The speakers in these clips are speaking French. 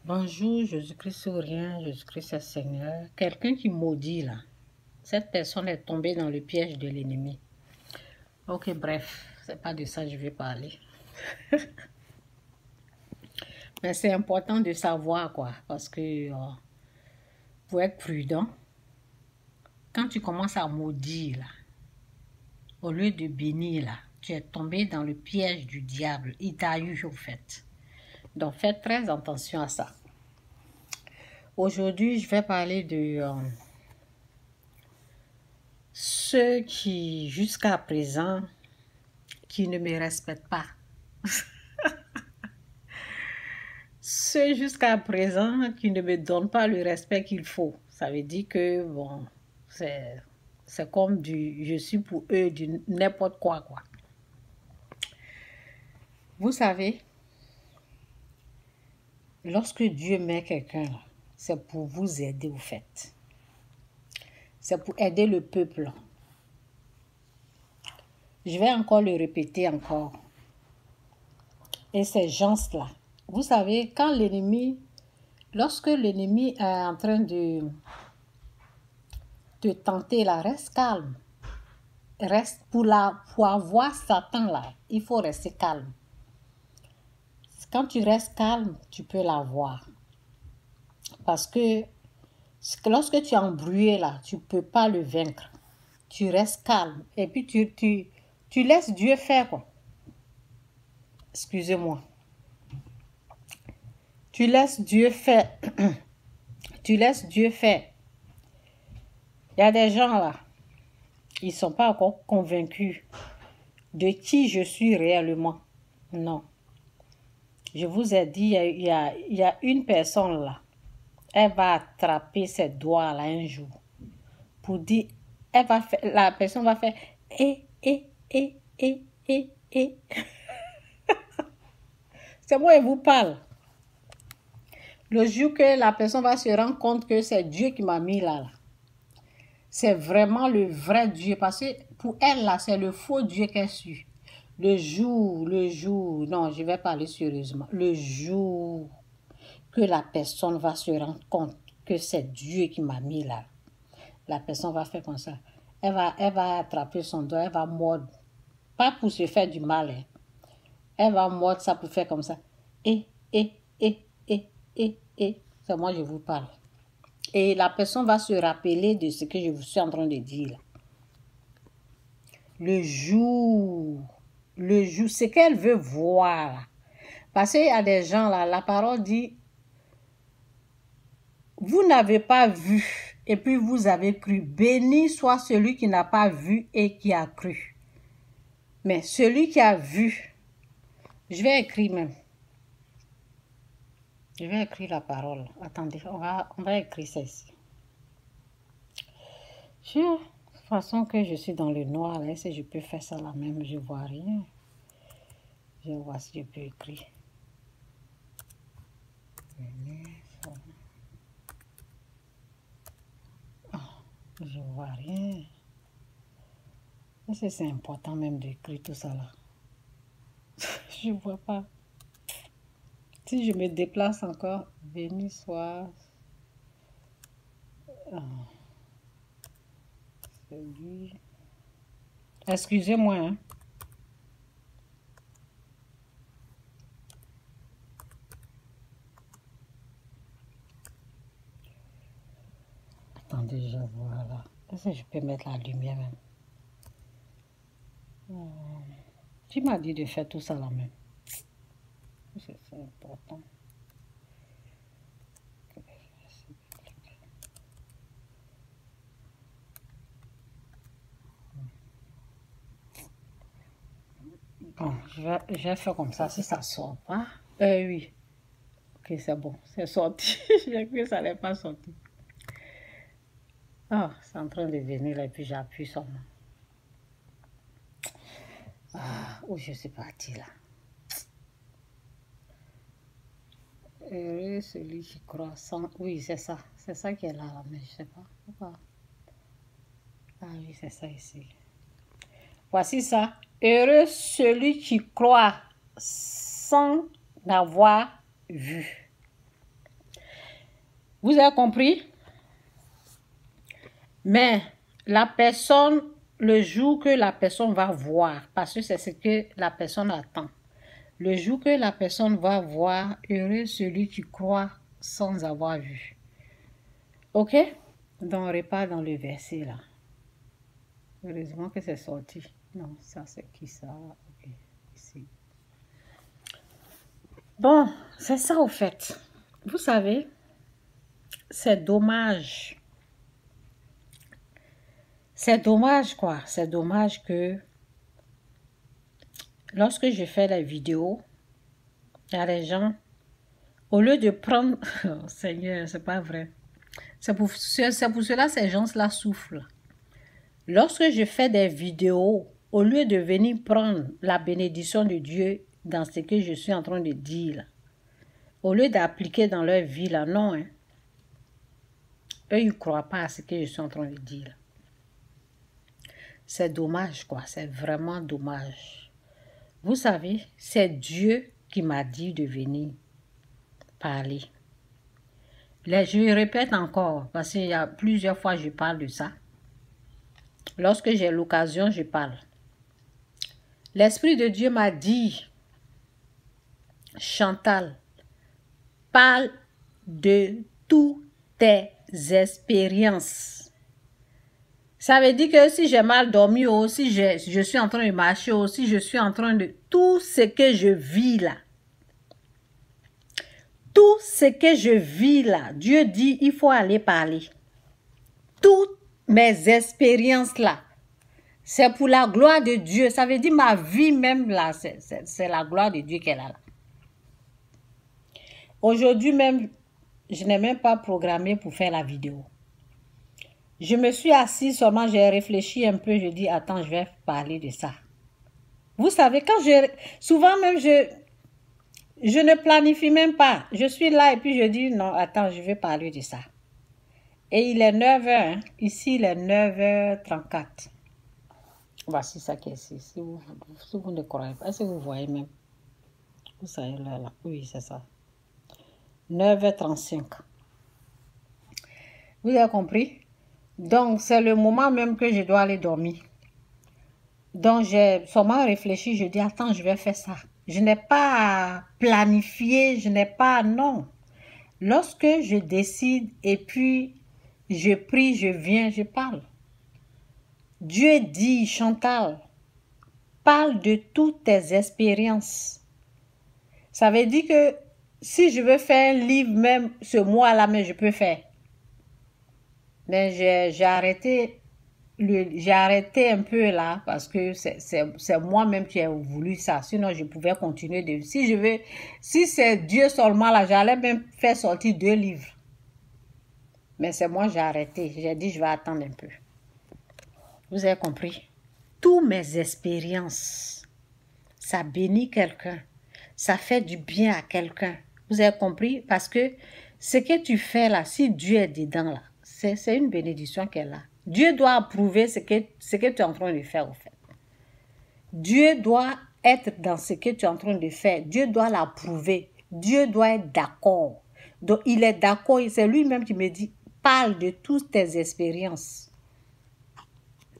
Bonjour, Jésus-Christ sourient, Jésus-Christ est Seigneur. Quelqu'un qui maudit là, cette personne est tombée dans le piège de l'ennemi. Ok, bref, c'est pas de ça que je vais parler. Mais c'est important de savoir quoi, parce que pour être prudent, quand tu commences à maudire là, au lieu de bénir là, tu es tombé dans le piège du diable. Il t'a eu au fait. Donc faites très attention à ça. Aujourd'hui, je vais parler de ceux qui, jusqu'à présent, qui ne me respectent pas. Ceux jusqu'à présent qui ne me donnent pas le respect qu'il faut. Ça veut dire que, bon, c'est comme je suis pour eux du n'importe quoi. Vous savez, lorsque Dieu met quelqu'un là, c'est pour vous aider au fait. C'est pour aider le peuple. Je vais encore le répéter encore. Et ces gens-là, vous savez, lorsque l'ennemi est en train de te tenter là, reste calme. Pour avoir Satan là, il faut rester calme. Quand tu restes calme, tu peux l'avoir. Parce que lorsque tu es embrouillé là, tu ne peux pas le vaincre. Tu restes calme. Et puis tu laisses Dieu faire quoi. Excusez-moi. Tu laisses Dieu faire. Tu laisses Dieu faire. Il y a des gens là, ils ne sont pas encore convaincus de qui je suis réellement. Non. Je vous ai dit, il y a une personne là, elle va attraper ses doigts là un jour pour dire, la personne va faire et. C'est moi qui vous parle. Le jour que la personne va se rendre compte que c'est Dieu qui m'a mis là. C'est vraiment le vrai Dieu. Parce que pour elle là, c'est le faux Dieu qu'elle suit. Le jour, non, je vais parler sérieusement. Le jour que la personne va se rendre compte que c'est Dieu qui m'a mis là, la personne va faire comme ça. Elle va attraper son doigt, elle va mordre. Pas pour se faire du mal. Hein. Elle va mordre ça pour faire comme ça. Et. C'est moi, je vous parle. Et la personne va se rappeler de ce que je vous suis en train de dire là. Le jour, ce qu'elle veut voir. Parce qu'il y a des gens là, la parole dit, vous n'avez pas vu et puis vous avez cru. Béni soit celui qui n'a pas vu et qui a cru. Mais celui qui a vu, je vais écrire même. Je vais écrire la parole. Attendez, on va écrire ça ici. De toute façon que je suis dans le noir, là, si je peux faire ça là même, je ne vois rien. Je vais voir si je peux écrire. Oh, je ne vois rien. Est-ce que c'est important même d'écrire tout ça là? Je ne vois pas. Si je me déplace encore, béni soit celui. Excusez-moi. Hein. Attendez, je vois là. Est-ce que je peux mettre la lumière même? Tu m'as dit de faire tout ça là même. C'est important. Bon, je vais faire comme ça si ça sort pas. Oui. Ok, c'est bon. C'est sorti. J'ai cru que ça n'allait pas sortir. Ah, c'est en train de venir là et puis j'appuie sur moi. Ah, où je suis partie là. Heureux celui qui croit sans... Oui, c'est ça. C'est ça qui est là, mais je sais pas. Pourquoi? Ah oui, c'est ça ici. Voici ça. Heureux celui qui croit sans avoir vu. Vous avez compris? Mais la personne, le jour que la personne va voir, parce que c'est ce que la personne attend, le jour que la personne va voir, heureux celui qui croit sans avoir vu. Ok? Donc, on repart dans le verset là. Heureusement que c'est sorti. Non, ça c'est qui ça? Ok, ici. Bon, c'est ça au fait. Vous savez, c'est dommage. C'est dommage quoi. C'est dommage que lorsque je fais la vidéo, il y a des gens, au lieu de prendre... Oh, Seigneur, c'est pas vrai. C'est pour cela que ces gens-là souffrent. Lorsque je fais des vidéos, au lieu de venir prendre la bénédiction de Dieu dans ce que je suis en train de dire, là, au lieu d'appliquer dans leur vie, là, non. Hein. Eux, ils ne croient pas à ce que je suis en train de dire. Là. C'est dommage, quoi. C'est vraiment dommage. Vous savez, c'est Dieu qui m'a dit de venir parler. Je répète encore, parce qu'il y a plusieurs fois que je parle de ça. Lorsque j'ai l'occasion, je parle. L'Esprit de Dieu m'a dit, Chantal, parle de toutes tes expériences. Ça veut dire que si j'ai mal dormi, ou si je suis en train de marcher, ou si je suis en train de... Tout ce que je vis là, tout ce que je vis là, Dieu dit, il faut aller parler. Toutes mes expériences là, c'est pour la gloire de Dieu. Ça veut dire ma vie même là, c'est la gloire de Dieu qu'elle a là. Aujourd'hui même, je n'ai même pas programmé pour faire la vidéo. Je me suis assise seulement, j'ai réfléchi un peu, je dis, attends, je vais parler de ça. Vous savez, souvent même, je ne planifie même pas. Je suis là et puis je dis, non, attends, je vais parler de ça. Et il est 9h, hein. Ici, il est 9h34. Voici ça qui est ici. Si vous ne croyez pas, est-ce que vous voyez même? Vous savez là. Oui, c'est ça. 9h35. Vous avez compris? Donc, c'est le moment même que je dois aller dormir. Donc, j'ai seulement réfléchi, je dis, attends, je vais faire ça. Je n'ai pas planifié, je n'ai pas, non. Lorsque je décide et puis je prie, je viens, je parle. Dieu dit, Chantal, parle de toutes tes expériences. Ça veut dire que si je veux faire un livre, même ce mois-là, mais je peux faire. Mais j'ai arrêté un peu là parce que c'est moi-même qui ai voulu ça. Sinon, je pouvais continuer. Si c'est Dieu seulement là, j'allais même faire sortir 2 livres. Mais c'est moi, j'ai arrêté. J'ai dit, je vais attendre un peu. Vous avez compris? Toutes mes expériences, ça bénit quelqu'un. Ça fait du bien à quelqu'un. Vous avez compris? Parce que ce que tu fais là, si Dieu est dedans là, c'est une bénédiction qu'elle a. Dieu doit approuver ce que tu es en train de faire, au fait. Dieu doit être dans ce que tu es en train de faire. Dieu doit l'approuver. Dieu doit être d'accord. Donc, il est d'accord. C'est lui-même qui me dit, parle de toutes tes expériences,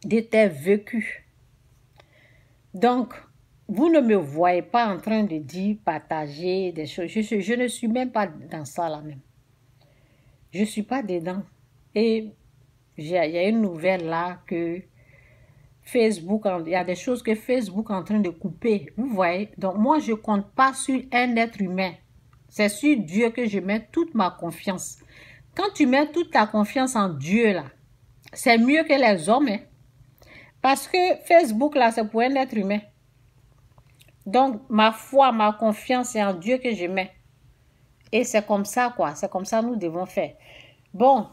de tes vécus. Donc, vous ne me voyez pas en train de dire, partager des choses. Je ne suis même pas dans ça là même. Je ne suis pas dedans. Et il y a une nouvelle là que Facebook, il y a des choses que Facebook est en train de couper. Vous voyez? Donc moi, je ne compte pas sur un être humain. C'est sur Dieu que je mets toute ma confiance. Quand tu mets toute ta confiance en Dieu là, c'est mieux que les hommes. Hein? Parce que Facebook là, c'est pour un être humain. Donc ma foi, ma confiance, c'est en Dieu que je mets. Et c'est comme ça quoi. C'est comme ça que nous devons faire. Bon.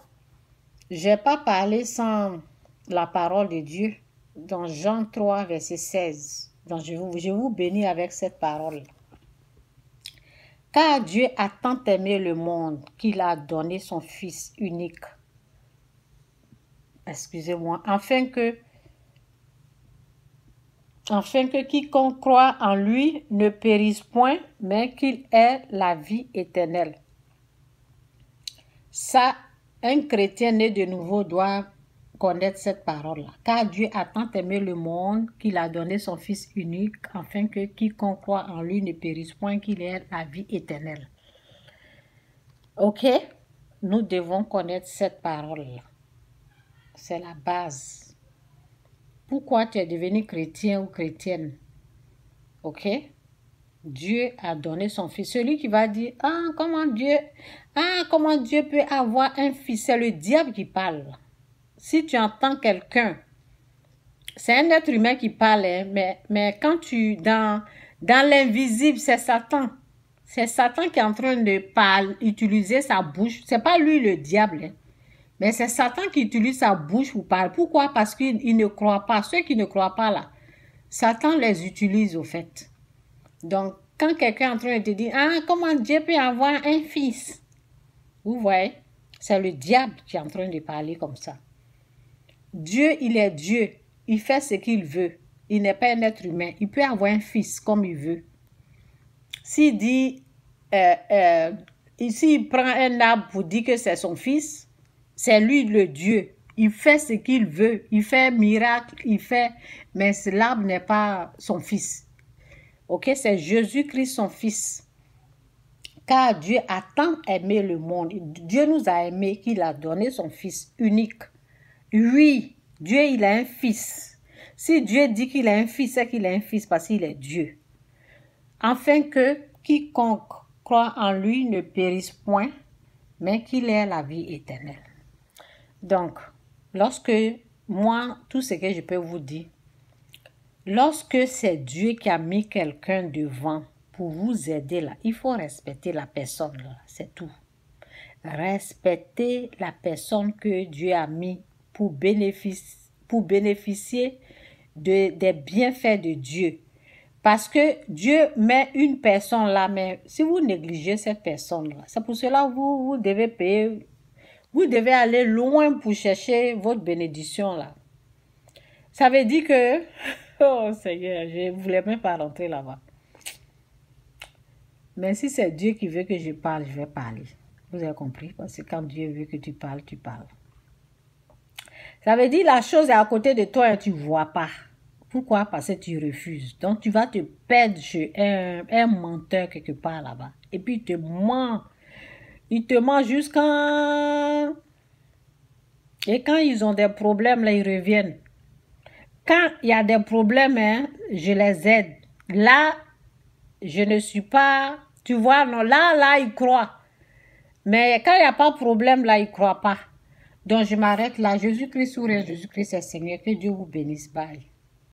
Je n'ai pas parlé sans la parole de Dieu dans Jean 3, verset 16. Donc je vous bénis avec cette parole. Car Dieu a tant aimé le monde qu'il a donné son Fils unique. Excusez-moi. Afin que quiconque croit en lui ne périsse point, mais qu'il ait la vie éternelle. Ça, un chrétien né de nouveau doit connaître cette parole-là. Car Dieu a tant aimé le monde qu'il a donné son Fils unique, afin que quiconque croit en lui ne périsse point, qu'il ait la vie éternelle. Ok? Nous devons connaître cette parole-là. C'est la base. Pourquoi tu es devenu chrétien ou chrétienne? Ok? Dieu a donné son Fils. Celui qui va dire, comment Dieu peut avoir un fils? C'est le diable qui parle. Si tu entends quelqu'un, c'est un être humain qui parle, hein, mais quand dans l'invisible, c'est Satan. C'est Satan qui est en train de utiliser sa bouche. C'est pas lui le diable, hein, mais c'est Satan qui utilise sa bouche pour parler. Pourquoi? Parce qu'il ne croit pas. Ceux qui ne croient pas là, Satan les utilise au fait. Donc, quand quelqu'un est en train de te dire, comment Dieu peut avoir un fils? Vous voyez, c'est le diable qui est en train de parler comme ça. Dieu, il est Dieu. Il fait ce qu'il veut. Il n'est pas un être humain. Il peut avoir un fils comme il veut. S'il dit, s'il prend un arbre pour dire que c'est son fils, c'est lui le Dieu. Il fait ce qu'il veut. Il fait miracle, mais l'arbre n'est pas son fils. Ok, c'est Jésus-Christ son fils. Car Dieu a tant aimé le monde. Dieu nous a aimés qu'il a donné son fils unique. Oui, Dieu, il a un fils. Si Dieu dit qu'il a un fils, c'est qu'il a un fils parce qu'il est Dieu. Afin que quiconque croit en lui ne périsse point, mais qu'il ait la vie éternelle. Donc, tout ce que je peux vous dire, lorsque c'est Dieu qui a mis quelqu'un devant pour vous aider là, il faut respecter la personne là, c'est tout. Respecter la personne que Dieu a mis pour bénéficier des bienfaits de Dieu. Parce que Dieu met une personne là, mais si vous négligez cette personne-là, c'est pour cela que vous devez payer, vous devez aller loin pour chercher votre bénédiction là. Ça veut dire que, oh Seigneur, je ne voulais même pas rentrer là-bas. Mais si c'est Dieu qui veut que je parle, je vais parler. Vous avez compris? Parce que quand Dieu veut que tu parles, tu parles. Ça veut dire la chose est à côté de toi et tu ne vois pas. Pourquoi? Parce que tu refuses. Donc, tu vas te perdre chez un menteur quelque part là-bas. Et puis, il te ment. Il te ment jusqu'à... Et quand ils ont des problèmes, là, ils reviennent. Quand il y a des problèmes, hein, je les aide. Là, je ne suis pas... Tu vois, non, là, ils croient. Mais quand il n'y a pas de problème, là, ils ne croient pas. Donc, je m'arrête là. Jésus-Christ, Jésus-Christ est Seigneur. Que Dieu vous bénisse. Bye.